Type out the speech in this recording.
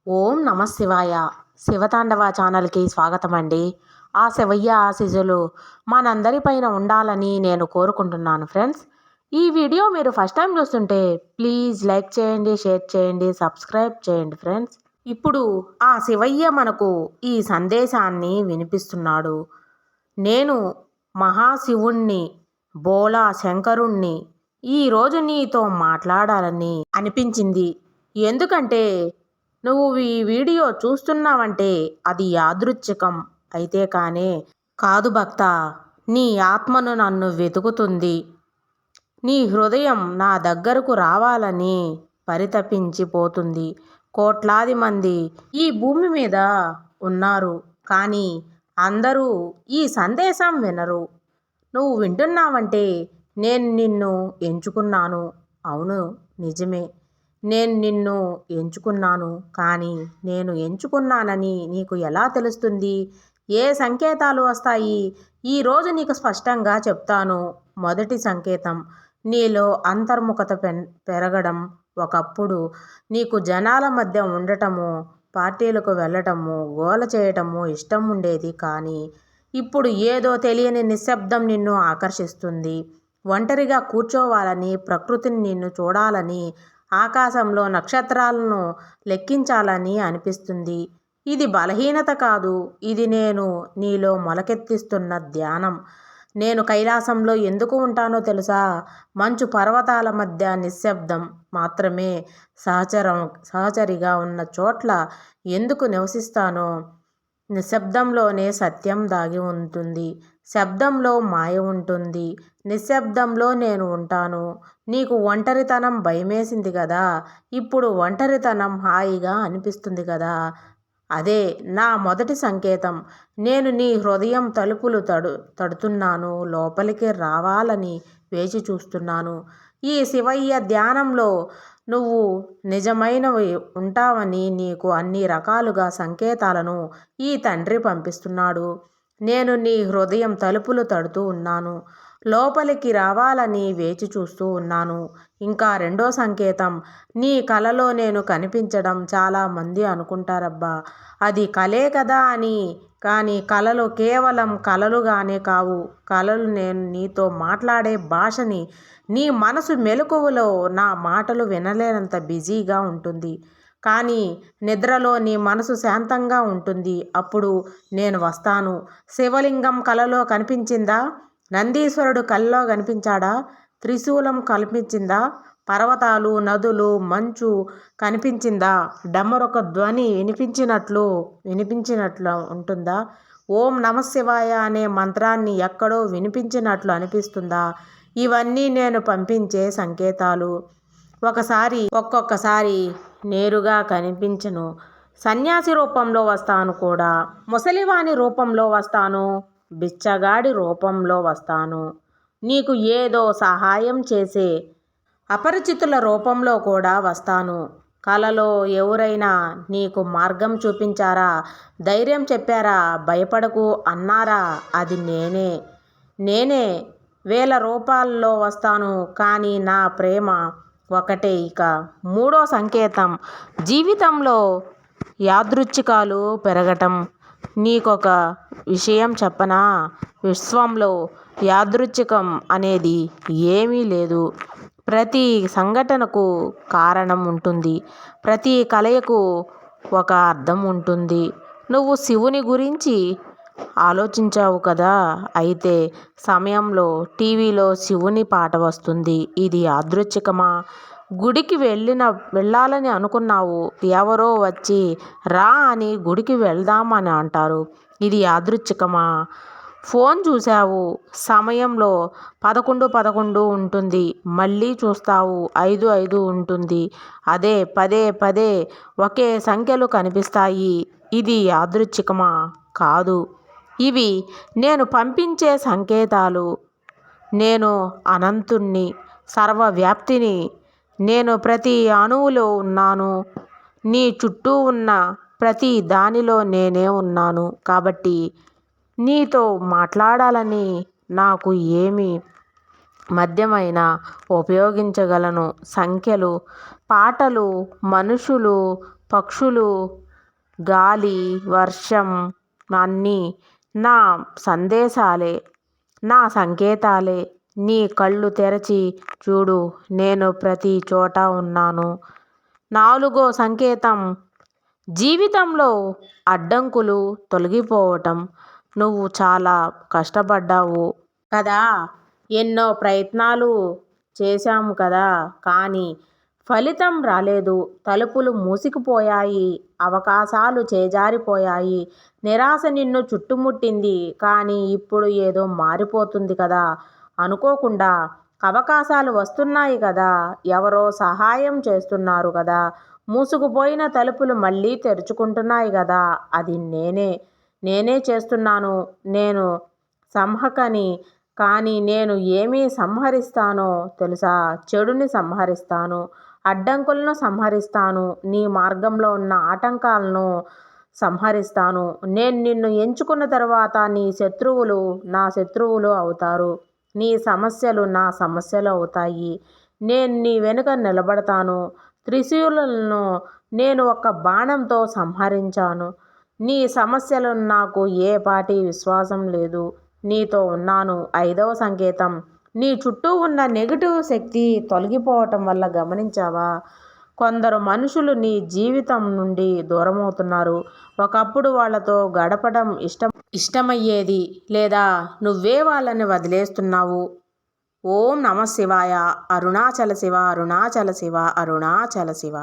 ఓం నమ శివాయ. శివతాండవ ఛానల్కి స్వాగతం అండి. ఆ శివయ్య ఆశీస్సులు మనందరిపైన ఉండాలని నేను కోరుకుంటున్నాను ఫ్రెండ్స్. ఈ వీడియో మీరు ఫస్ట్ టైం చూస్తుంటే ప్లీజ్ లైక్ చేయండి, షేర్ చేయండి, సబ్స్క్రైబ్ చేయండి ఫ్రెండ్స్. ఇప్పుడు ఆ శివయ్య మనకు ఈ సందేశాన్ని వినిపిస్తున్నాడు. నేను మహాశివుణ్ణి, బోలా శంకరుణ్ణి ఈరోజు నీతో మాట్లాడాలని అనిపించింది. ఎందుకంటే నువ్వు ఈ వీడియో చూస్తున్నావంటే అది యాదృచ్ఛికం అయితే కానే కాదు భక్త. నీ ఆత్మను నన్ను వెతుకుతుంది. నీ హృదయం నా దగ్గరకు రావాలని పరితపించిపోతుంది. కోట్లాది మంది ఈ భూమి మీద ఉన్నారు, కానీ అందరూ ఈ సందేశం వినరు. నువ్వు వింటున్నావంటే నేను నిన్ను ఎంచుకున్నాను. అవును, నిజమే, నేను నిన్ను ఎంచుకున్నాను. కానీ నేను ఎంచుకున్నానని నీకు ఎలా తెలుస్తుంది? ఏ సంకేతాలు వస్తాయి? ఈరోజు నీకు స్పష్టంగా చెప్తాను. మొదటి సంకేతం, నీలో అంతర్ముఖత పెరగడం. ఒకప్పుడు నీకు జనాల మధ్య ఉండటము, పార్టీలకు వెళ్ళటము, గోల చేయటము ఇష్టం ఉండేది. కానీ ఇప్పుడు ఏదో తెలియని నిశ్శబ్దం నిన్ను ఆకర్షిస్తుంది. ఒంటరిగా కూర్చోవాలని, ప్రకృతిని నిన్ను చూడాలని, ఆకాశంలో నక్షత్రాలను లెక్కించాలని అనిపిస్తుంది. ఇది బలహీనత కాదు, ఇది నేను నీలో మొలకెత్తిస్తున్న ధ్యానం. నేను కైలాసంలో ఎందుకు ఉంటానో తెలుసా? మంచు పర్వతాల మధ్య నిశ్శబ్దం మాత్రమే సహచరిగా ఉన్న చోట్ల ఎందుకు నివసిస్తానో. నిశ్శబ్దంలోనే సత్యం దాగి ఉంటుంది. శబ్దంలో మాయ ఉంటుంది. నిశ్శబ్దంలో నేను ఉంటాను. నీకు ఒంటరితనం భయమేసింది కదా? ఇప్పుడు ఒంటరితనం హాయిగా అనిపిస్తుంది కదా? అదే నా మొదటి సంకేతం. నేను నీ హృదయం తలుపులు తడుతున్నాను. లోపలికి రావాలని వేచి చూస్తున్నాను. ఈ శివయ్య ధ్యానంలో నువ్వు నిజమైనవి ఉంటావని నీకు అన్ని రకాలుగా సంకేతాలను ఈ తండ్రి పంపిస్తున్నాడు. నేను నీ హృదయం తలుపులు తడుతూ ఉన్నాను. లోపలికి రావాలని వేచి చూస్తూ ఉన్నాను. ఇంకా రెండో సంకేతం, నీ కలలో నేను కనిపించడం. చాలామంది అనుకుంటారబ్బా అది కలే కదా అని. కానీ కలలు కేవలం కలలుగానే కావు. కలలు నేను నీతో మాట్లాడే భాషని. నీ మనసు మెలకువలో నా మాటలు వినలేనంత బిజీగా ఉంటుంది. కానీ నిద్రలో నీ మనసు శాంతంగా ఉంటుంది. అప్పుడు నేను వస్తాను. శివలింగం కలలో కనిపించిందా? నందీశ్వరుడు కల్లో కనిపించాడా? త్రిశూలం కనిపించిందా? పర్వతాలు, నదులు, మంచు కనిపించిందా? డమరొక ధ్వని వినిపించినట్లు ఉంటుందా? ఓం నమశివాయ అనే మంత్రాన్ని ఎక్కడో వినిపించినట్లు అనిపిస్తుందా? ఇవన్నీ నేను పంపించే సంకేతాలు. ఒక్కొక్కసారి నేరుగా కనిపించను. సన్యాసి రూపంలో వస్తాను కూడా. ముసలివాని రూపంలో వస్తాను. బిచ్చగాడి రూపంలో వస్తాను. నీకు ఏదో సహాయం చేసే అపరిచితుల రూపంలో కూడా వస్తాను. కలలో ఎవరైనా నీకు మార్గం చూపించారా? ధైర్యం చెప్పారా? భయపడకు అన్నారా? అది నేనే వేల రూపాల్లో వస్తాను. కానీ నా ప్రేమ ఒకటే. ఇక మూడో సంకేతం, జీవితంలో యాదృచ్ఛికాలు పెరగటం. నీకొక విషయం చెప్పనా? విశ్వంలో యాదృచ్ఛికం అనేది ఏమీ లేదు. ప్రతి సంఘటనకు కారణం ఉంటుంది. ప్రతి కలయికకు ఒక అర్థం ఉంటుంది. నువ్వు శివుని గురించి ఆలోచించావు కదా? అయితే సమయంలో టీవీలో శివుని పాట వస్తుంది. ఇది యాదృచ్ఛికమా? గుడికి వెళ్ళాలని అనుకున్నావు. ఎవరో వచ్చి రా అని గుడికి వెళ్దామని అంటారు. ఇది యాదృచ్ఛికమా? ఫోన్ చూసావు. సమయంలో 11:11 ఉంటుంది. మళ్ళీ చూస్తావు 5:5 ఉంటుంది. అదే పదే ఒకే సంఖ్యలు కనిపిస్తాయి. ఇది యాదృచ్ఛికమా? కాదు. ఇవి నేను పంపించే సంకేతాలు. నేను అనంతుణ్ణి, సర్వవ్యాప్తిని. నేను ప్రతి అణువులో ఉన్నాను. నీ చుట్టూ ఉన్న ప్రతి దానిలో నేనే ఉన్నాను. కాబట్టి నీతో మాట్లాడాలని నాకు ఏమి మాధ్యమైనా ఉపయోగించగలను. సంఖ్యలు, పాటలు, మనుషులు, పక్షులు, గాలి, వర్షం అన్నీ నా సందేశాలే, నా సంకేతాలే. నీ కళ్ళు తెరచి చూడు, నేను ప్రతి చోట ఉన్నాను. 4వ సంకేతం, జీవితంలో అడ్డంకులు తొలగిపోవటం. నువ్వు చాలా కష్టపడ్డావు కదా, ఎన్నో ప్రయత్నాలు చేశాము కదా, కానీ ఫలితం రాలేదు. తలుపులు మూసుకుపోయాయి, అవకాశాలు చేజారిపోయాయి, నిరాశ నిన్ను చుట్టుముట్టింది. కానీ ఇప్పుడు ఏదో మారిపోతుంది కదా, అనుకోకుండా అవకాశాలు వస్తున్నాయి కదా, ఎవరో సహాయం చేస్తున్నారు కదా, మూసుకుపోయిన తలుపులు మళ్ళీ తెరుచుకుంటున్నాయి కదా. అది నేనే చేస్తున్నాను. నేను సంహకని, కానీ నేను ఏమి సంహరిస్తానో తెలుసా? చెడుని సంహరిస్తాను, అడ్డంకులను సంహరిస్తాను, నీ మార్గంలో ఉన్న ఆటంకాలను సంహరిస్తాను. నేను నిన్ను ఎంచుకున్న తర్వాత నీ శత్రువులు నా శత్రువులు అవుతారు, నీ సమస్యలు నా సమస్యలు అవుతాయి. నేను నీ వెనుక నిలబడతాను. త్రిశూలను నేను ఒక బాణంతో సంహరించాను. నీ సమస్యలను నాకు ఏ పాటి విశ్వాసం లేదు. నీతో ఉన్నాను. 5వ సంకేతం, నీ చుట్టూ ఉన్న నెగటివ్ శక్తి తొలగిపోవటం వల్ల గమనించావా? కొందరు మనుషులు నీ జీవితం నుండి దూరమవుతున్నారు. ఒకప్పుడు వాళ్ళతో గడపడం ఇష్టమయ్యేది, లేదా నువ్వే వాళ్ళని వదిలేస్తున్నావు. ఓం నమః శివాయ. అరుణాచల శివ, అరుణాచల శివ, అరుణాచల శివ.